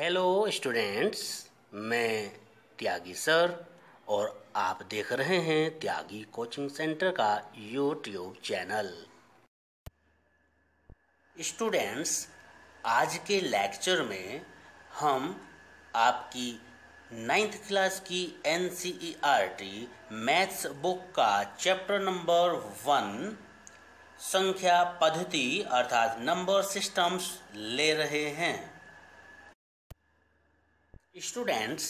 Hello students, मैं त्यागी sir और आप देख रहे हैं त्यागी कोचिंग सेंटर का यूट्यूब चैनल। स्टूडेंट्स, आज के लेक्चर में हम आपकी 9th क्लास की NCERT मैथ्स बुक का चैप्टर नंबर 1 संख्या पद्धति अर्थात नंबर सिस्टम्स ले रहे हैं। स्टूडेंट्स,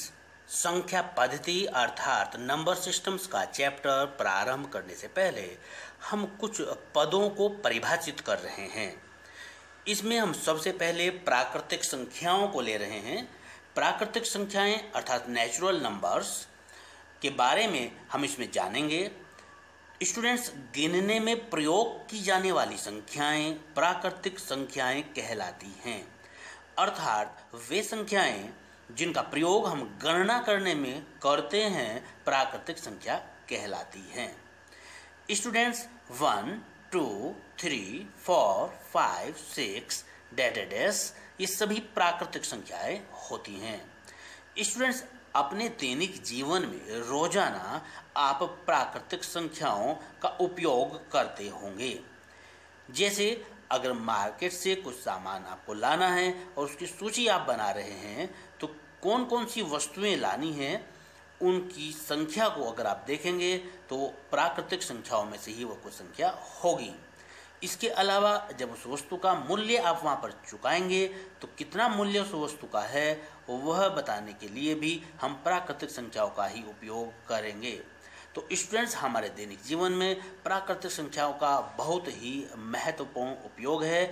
संख्या पद्धति अर्थात नंबर सिस्टम्स का चैप्टर प्रारंभ करने से पहले हम कुछ पदों को परिभाषित कर रहे हैं। इसमें हम सबसे पहले प्राकृतिक संख्याओं को ले रहे हैं। प्राकृतिक संख्याएं अर्थात नेचुरल नंबर्स के बारे में हम इसमें जानेंगे। स्टूडेंट्स, गिनने में प्रयोग की जाने वाली संख्याएं प्राकृतिक संख्याएं कहलाती हैं, अर्थात वे संख्याएं जिनका प्रयोग हम गणना करने में करते हैं प्राकृतिक संख्या कहलाती हैं। स्टूडेंट्स, 1, 2, 3, 4, 5, 6 डैश ये सभी प्राकृतिक संख्याएं होती हैं। स्टूडेंट्स, अपने दैनिक जीवन में रोजाना आप प्राकृतिक संख्याओं का उपयोग करते होंगे। जैसे अगर मार्केट से कुछ सामान आपको लाना है और उसकी सूची आप बना रहे हैं तो कौन कौन सी वस्तुएं लानी हैं उनकी संख्या को अगर आप देखेंगे तो वो प्राकृतिक संख्याओं में से ही वो कुछ संख्या होगी। इसके अलावा जब उस वस्तु का मूल्य आप वहाँ पर चुकाएंगे तो कितना मूल्य उस वस्तु का है वह बताने के लिए भी हम प्राकृतिक संख्याओं का ही उपयोग करेंगे। तो स्टूडेंट्स, हमारे दैनिक जीवन में प्राकृतिक संख्याओं का बहुत ही महत्वपूर्ण उपयोग है।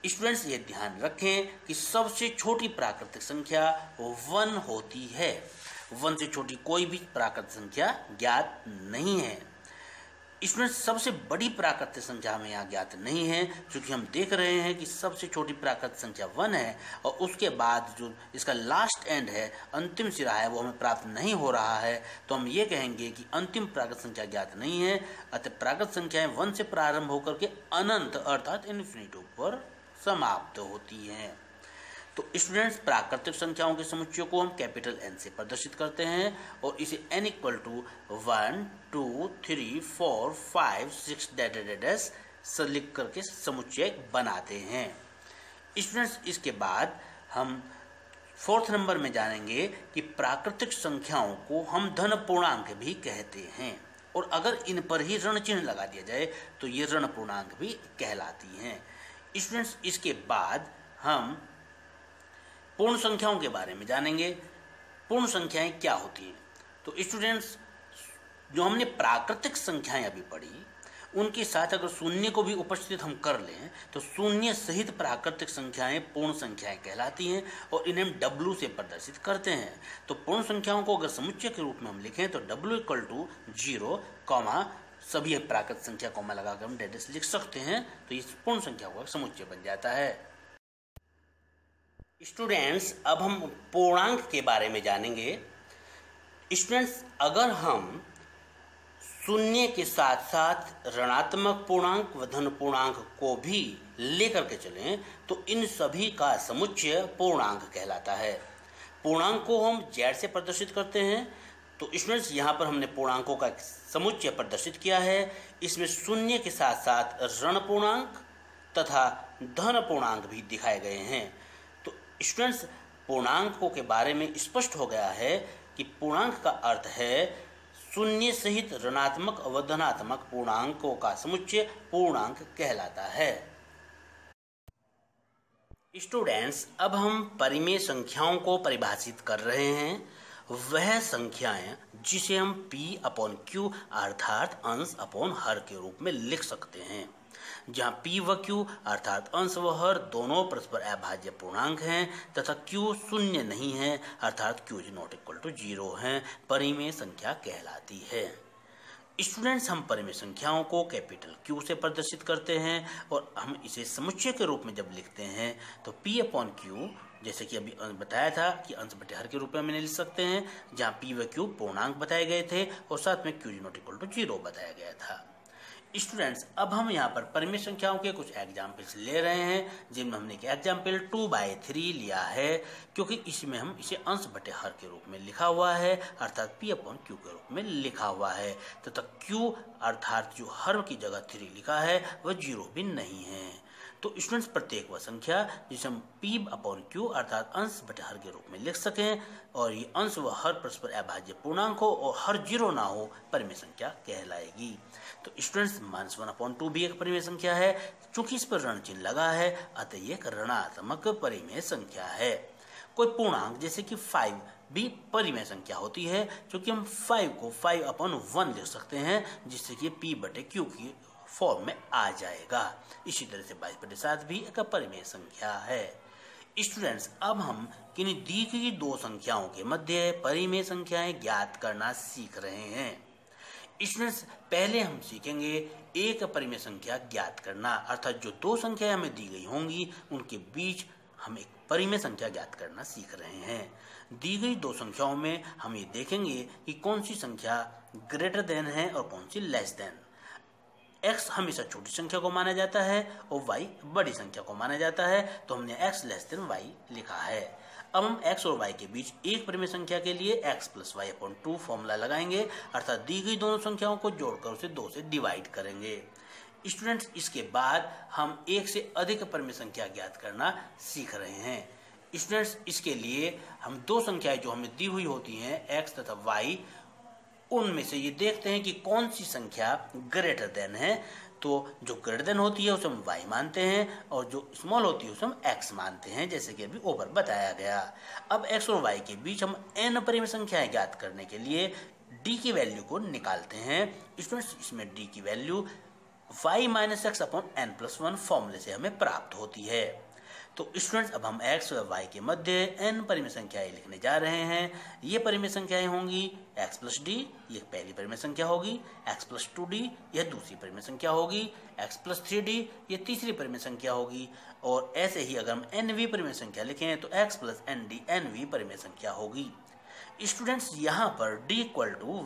स्टूडेंट्स, ये ध्यान रखें कि सबसे छोटी प्राकृतिक संख्या 1 होती है। 1 से छोटी कोई भी प्राकृतिक संख्या ज्ञात नहीं है। स्टूडेंट्स, सबसे बड़ी प्राकृतिक संख्या हमें यहाँ ज्ञात नहीं है, क्योंकि हम देख रहे हैं कि सबसे छोटी प्राकृतिक संख्या 1 है और उसके बाद जो इसका लास्ट एंड है, अंतिम सिरा है, वो हमें प्राप्त नहीं हो रहा है। तो हम ये कहेंगे कि अंतिम प्राकृतिक संख्या ज्ञात नहीं है। अतः प्राकृतिक संख्याएं 1 से प्रारंभ होकर के अनंत अर्थात इन्फिनिटी पर समाप्त होती हैं। तो स्टूडेंट्स, प्राकृतिक संख्याओं के समुच्चय को हम कैपिटल N से प्रदर्शित करते हैं और इसे n = 1, 2, 3, 4, 5, 6 डैश से लिख करके समुच्चय बनाते हैं। स्टूडेंट्स, इसके बाद हम 4th नंबर में जानेंगे कि प्राकृतिक संख्याओं को हम धन पूर्णांक भी कहते हैं और अगर इन पर ही ऋण चिन्ह लगा दिया जाए तो ये ऋण पूर्णांक भी कहलाती हैं। स्टूडेंट्स, इसके बाद हम पूर्ण संख्याओं के बारे में जानेंगे। पूर्ण संख्याएं क्या होती हैं? तो स्टूडेंट्स, जो हमने प्राकृतिक संख्याएं अभी पढ़ी उनके साथ अगर शून्य को भी उपस्थित हम कर लें तो शून्य सहित प्राकृतिक संख्याएं पूर्ण संख्याएं कहलाती हैं और इन्हें हम W से प्रदर्शित करते हैं। तो पूर्ण संख्याओं को अगर समुच्चय के रूप में हम लिखें तो W = 0, सभी प्राकृतिक संख्या कॉमा लगाकर हम डैश लिख सकते हैं। तो इस पूर्ण संख्या का समुच्चय बन जाता है। स्टूडेंट्स, अब हम पूर्णांक के बारे में जानेंगे। स्टूडेंट्स, अगर हम शून्य के साथ साथ ऋणात्मक पूर्णांक व धन पूर्णांक को भी लेकर के चलें तो इन सभी का समुच्चय पूर्णांक कहलाता है। पूर्णांक को हम Z से प्रदर्शित करते हैं। तो स्टूडेंट्स, यहाँ पर हमने पूर्णांकों का समुच्चय प्रदर्शित किया है। इसमें शून्य के साथ साथ ऋण पूर्णांक तथा धन पूर्णांक भी दिखाए गए हैं। तो स्टूडेंट्स, पूर्णांकों के बारे में स्पष्ट हो गया है कि पूर्णांक का अर्थ है शून्य सहित ऋणात्मक व धनात्मक पूर्णांकों का समुच्चय पूर्णांक कहलाता है। स्टूडेंट्स, अब हम परिमेय संख्याओं को परिभाषित कर रहे हैं। वह संख्याएं जिसे हम P/Q अर्थात अंश अपॉन हर के रूप में लिख सकते हैं, जहां P व Q अर्थात अंश व हर दोनों परस्पर अभाज्य पूर्णांक हैं तथा Q शून्य नहीं है अर्थात Q ≠ 0 है, परिमेय संख्या कहलाती है। स्टूडेंट्स, हम परिमेय संख्याओं को कैपिटल Q से प्रदर्शित करते हैं और हम इसे समुच्चय के रूप में जब लिखते हैं तो P/Q, जैसे कि अभी बताया था कि अंश बटे हर के रूप में मैंने लिख सकते हैं, जहां P व Q पूर्णांक बताए गए थे और साथ में Q ≠ 0 बताया गया था। स्टूडेंट्स, अब हम यहाँ पर परिमेय संख्याओं के कुछ एग्जाम्पल्स ले रहे हैं, जिनमें हमने एक एग्जाम्पल 2/3 लिया है, क्योंकि इसमें हम इसे अंश बटे हर के रूप में लिखा हुआ है, अर्थात P/Q के रूप में लिखा हुआ है, तथा Q अर्थात जो हर की जगह 3 लिखा है वह 0 भी नहीं है। तो स्टूडेंट्स, प्रत्येक वह संख्या जिसे हम P/Q अर्थात अंश बटे हर के रूप में लिख सकें और ये अंश व हर परस्पर अभाज्य पूर्णांक हो और हर 0 ना हो, परिमेय संख्या कहलाएगी। तो स्टूडेंट्स, -1/2 भी एक परिमेय संख्या है। चूंकि इस पर ऋण चिन्ह लगा है, अतः ये एक ऋणात्मक परिमेय संख्या है। कोई पूर्णांक जैसे कि 5 भी परिमेय संख्या होती है, क्योंकि हम 5 को 5/1 लिख सकते हैं, जिससे कि P/Q की फॉर्म में आ जाएगा। इसी तरह से 22/7 भी एक परिमेय संख्या है। स्टूडेंट्स, अब हम किन्हीं दी गई दो संख्याओं के मध्य परिमेय संख्याएं ज्ञात करना सीख रहे हैं। स्टूडेंट्स, पहले हम सीखेंगे एक परिमेय संख्या ज्ञात करना, अर्थात जो दो संख्याएं हमें दी गई होंगी उनके बीच हम एक परिमेय संख्या ज्ञात करना सीख रहे हैं। दी गई दो संख्याओं में हम ये देखेंगे कि कौन सी संख्या ग्रेटर देन है और कौन सी लेस देन। x हमेशा छोटी संख्या को माना जाता है और y बड़ी संख्या को माना जाता है, तो हमने x लेस देन y लिखा है। अब हम x और y के बीच एक परिमेय संख्या के लिए x + y/2 फॉर्मूला लगाएंगे, अर्थात दी गई दोनों संख्याओं को जोड़कर उसे 2 से डिवाइड करेंगे। स्टूडेंट्स, इसके बाद हम एक से अधिक परिमेय संख्या ज्ञात करना सीख रहे हैं। स्टूडेंट्स, इसके लिए हम दो संख्याएं जो हमें दी हुई होती हैं x तथा y, उनमें से ये देखते हैं कि कौन सी संख्या ग्रेटर देन है। तो जो ग्रेटर देन होती है उसे हम y मानते हैं और जो स्मॉल होती है उसे हम x मानते हैं, जैसे कि अभी ऊपर बताया गया। अब x और y के बीच हम n परिमेय संख्याएं ज्ञात करने के लिए d की वैल्यू को निकालते हैं। स्टूडेंट्स, इसमें d की वैल्यू y - x/n+1 फॉर्मूले से हमें प्राप्त होती है। तो स्टूडेंट्स, अब हम x और y के मध्य n परिमेय संख्याएं लिखने जा रहे हैं। ये परिमेय संख्याएं होंगी x + d, ये पहली परिमेय संख्या होगी, x + 2d, यह दूसरी परिमेय संख्या होगी, x + 3d, ये तीसरी परिमेय संख्या होगी, और ऐसे ही अगर हम nवीं परिमेय संख्या लिखें तो x + nd nवीं परिमेय संख्या होगी। स्टूडेंट्स, यहाँ पर d =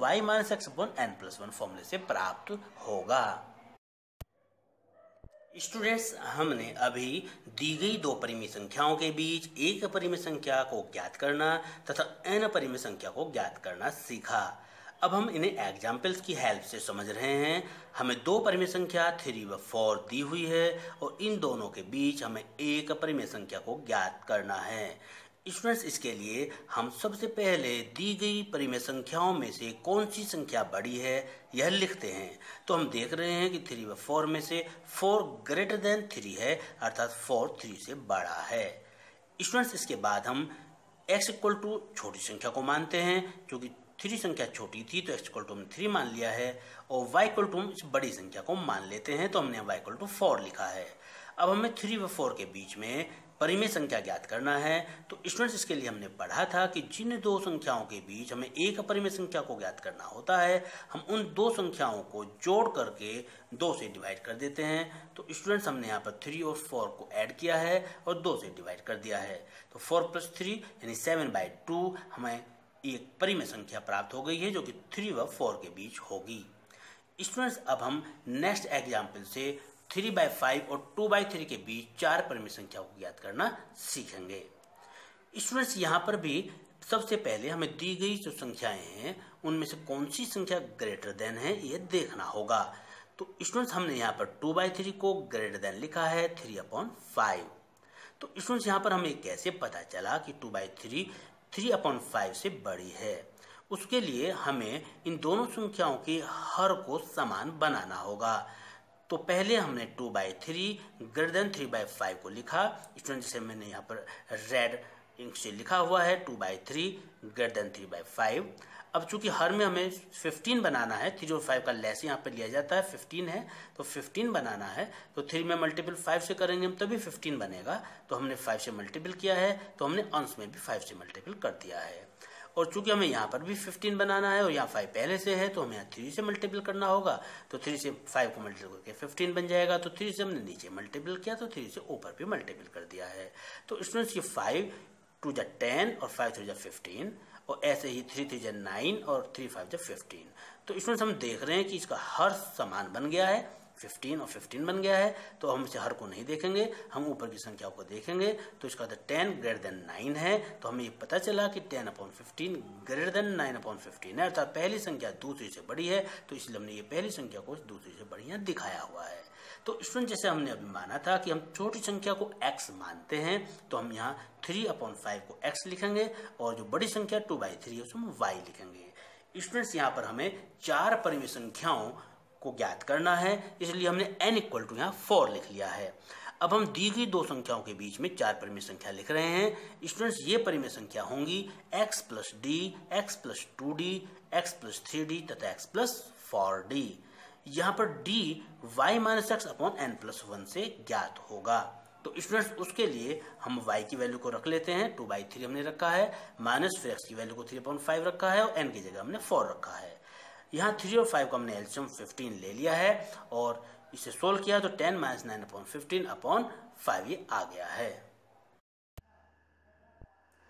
y - x/n+1 फॉर्मूले से प्राप्त होगा। स्टूडेंट्स, हमने अभी दी गई दो परिमेय संख्याओं के बीच एक परिमेय संख्या को ज्ञात करना तथा n परिमेय संख्या को ज्ञात करना सीखा। अब हम इन्हें एग्जाम्पल्स की हेल्प से समझ रहे हैं। हमें दो परिमेय संख्या 3 व 4 दी हुई है और इन दोनों के बीच हमें एक परिमेय संख्या को ज्ञात करना है। स्टूडेंट्स, इसके लिए हम सबसे पहले दी गई परिमेय संख्याओं में से कौन सी संख्या बड़ी है यह लिखते हैं। तो हम देख रहे हैं कि 3 व 4 में से 4 ग्रेटर देन 3 है, अर्थात 4 3 से बड़ा है। स्टूडेंट्स, इसके बाद हम x = छोटी संख्या को मानते हैं, क्योंकि 3 संख्या छोटी थी तो x = हमने 3 मान लिया है, और y = हम इस बड़ी संख्या को मान लेते हैं, तो हमने y = 4 लिखा है। अब हमें 3 व 4 के बीच में परिमेय संख्या ज्ञात करना है। तो स्टूडेंट्स, इसके लिए हमने पढ़ा था कि जिन दो संख्याओं के बीच हमें एक परिमेय संख्या को ज्ञात करना होता है, हम उन दो संख्याओं को जोड़ करके 2 से डिवाइड कर देते हैं। तो स्टूडेंट्स, हमने यहाँ पर 3 और 4 को ऐड किया है और 2 से डिवाइड कर दिया है, तो 4 + 3 यानी 7/2 हमें एक परिमेय संख्या प्राप्त हो गई है, जो कि 3 व 4 के बीच होगी। स्टूडेंट्स, अब हम नेक्स्ट एग्जाम्पल से 3/5 और 2/3 के बीच 4 परिमेय संख्या को ज्ञात करना सीखेंगे। स्टूडेंट्स, यहाँ पर भी सबसे पहले हमें दी गई जो संख्याएं हैं उनमें से कौन सी संख्या ग्रेटर देन है यह देखना होगा। तो स्टूडेंट्स, हमने यहाँ पर 2/3 को ग्रेटर देन लिखा है 3/5। तो स्टूडेंट्स, यहाँ पर हमें कैसे पता चला कि 2/3 3/5 से बड़ी है। उसके लिए हमें इन दोनों संख्याओं के हर को समान बनाना होगा। तो पहले हमने 2/3 ग्रेटर देन 3/5 को लिखा। स्टूडेंट, जैसे मैंने यहाँ पर रेड इंक से लिखा हुआ है 2/3 ग्रेटर देन 3/5। अब चूंकि हर में हमें 15 बनाना है, 3 और 5 का लेस यहाँ पर लिया जाता है, 15 है तो 15 बनाना है, तो 3 में मल्टीपल 5 से करेंगे हम तभी 15 बनेगा। तो हमने 5 से मल्टीपल किया है, तो हमने अंश में भी 5 से मल्टीपल कर दिया है। और चूंकि हमें यहाँ पर भी 15 बनाना है और यहाँ 5 पहले से है, तो हमें यहाँ 3 से मल्टीपल करना होगा, तो 3 से 5 को मल्टीपल करके 15 बन जाएगा। तो 3 से हमने नीचे मल्टीपल किया, तो 3 से ऊपर भी मल्टीपल कर दिया है। तो स्टूडेंट्स, ये 5 × 10 और 5 × 15 और ऐसे ही 3 3 9 और 3 5 15। तो स्टूडेंट्स हम देख रहे हैं कि इसका हर समान बन गया है, 15 और 15 बन गया है। तो हम इसे हर को नहीं देखेंगे, हम ऊपर की संख्याओं को देखेंगे। तो इसका 10 ग्रेटर देन 9 है, तो हमें ये पता चला कि 10/15 ग्रेटर देन 9/15 है, अर्थात पहली संख्या दूसरी से बड़ी है। तो इसलिए हमने ये पहली संख्या को दूसरी से बड़ी यहाँ दिखाया हुआ है। तो स्टूडेंट जैसे हमने अभी माना था कि हम छोटी संख्या को x मानते हैं, तो हम यहाँ 3/5 को x लिखेंगे और जो बड़ी संख्या 2/3 है उसमें y लिखेंगे। स्टूडेंट्स यहाँ पर हमें 4 परिमेय संख्याओं को ज्ञात करना है, इसलिए हमने n = यहाँ 4 लिख लिया है। अब हम दी गई दो संख्याओं के बीच में 4 परिमेय संख्या लिख रहे हैं। स्टूडेंट्स ये परिमेय संख्या होंगी x + d, x + 2d, x + 3d तथा x + 4d। यहाँ पर d y - x/n+1 से ज्ञात होगा। तो स्टूडेंट्स उसके लिए हम y की वैल्यू को रख लेते हैं, 2/3 हमने रखा है, माइनस फिर x की वैल्यू को 3/5 रखा है और n की जगह हमने 4 रखा है। यहाँ 3 और 5 का हमने एलसीएम 15 ले लिया है और इसे सोल्व किया तो 10 - 9/15/5 ये आ गया है।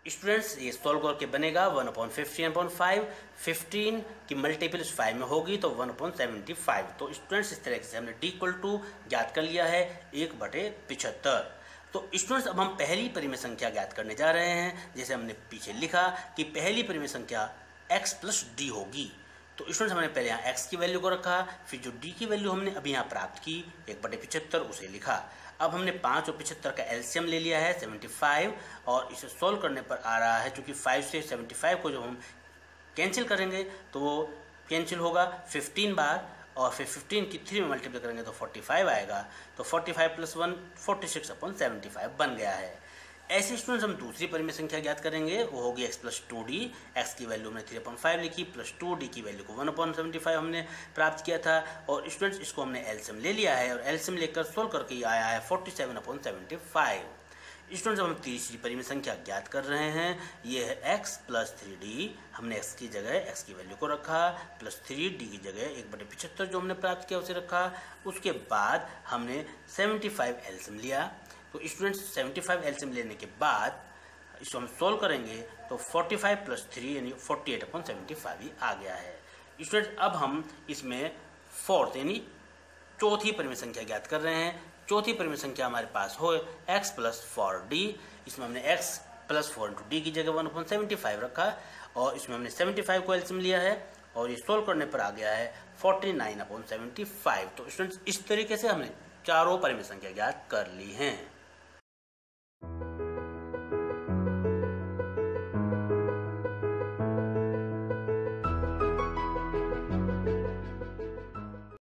स्टूडेंट्स ये सोल्व करके बनेगा 1/15/5, 15 की मल्टीपल 5 में होगी तो 1/75। तो स्टूडेंट्स इस तरह से हमने d = ज्ञात कर लिया है 1/75। तो स्टूडेंट्स अब हम पहली परिमेय संख्या ज्ञात करने जा रहे हैं। जैसे हमने पीछे लिखा कि पहली परिमेय संख्या x + d होगी। तो स्टूडेंट्स हमने पहले यहाँ x की वैल्यू को रखा, फिर जो d की वैल्यू हमने अभी यहाँ प्राप्त की 1/75 उसे लिखा। अब हमने 5 और 75 का एलसीएम ले लिया है 75 और इसे सोल्व करने पर आ रहा है, क्योंकि 5 से 75 को जब हम कैंसिल करेंगे तो वो कैंसिल होगा 15 बार और फिर 15 की 3 में मल्टीप्लाई करेंगे तो 45 आएगा। तो 45 + 1 46/75 बन गया है। ऐसे स्टूडेंट्स हम दूसरी परिमेय संख्या ज्ञात करेंगे, वो होगी x + 2d। x की वैल्यू हमने 3/5 लिखी, प्लस 2d की वैल्यू को 1/75 हमने प्राप्त किया था। और स्टूडेंट्स इसको हमने एलसीएम ले लिया है और एलसीएम लेकर सोल्व करके ये आया है 47/75। स्टूडेंट्स हम तीसरी परिमेय संख्या ज्ञात कर रहे हैं, ये है x + 3d। हमने x की जगह x की वैल्यू को रखा, प्लस 3d की जगह 1/75 जो हमने प्राप्त किया उसे रखा। उसके बाद हमने 75 एलसीएम लिया। तो स्टूडेंट्स 75 एलसीएम लेने के बाद इसको हम सोल्व करेंगे तो 45 + 3 यानी 48/75 ही आ गया है। स्टूडेंट्स अब हम इसमें फोर्थ यानी चौथी परिमेय संख्या ज्ञात कर रहे हैं। चौथी परिमेय संख्या हमारे पास हो x + 4d। इसमें हमने x + 4 × d की जगह 1/75 रखा और इसमें हमने 75 को एलसीएम लिया है और ये सोल्व करने पर आ गया है 49/75। तो स्टूडेंट्स इस तरीके से हमने चारों परिमेय संख्या ज्ञात कर ली हैं।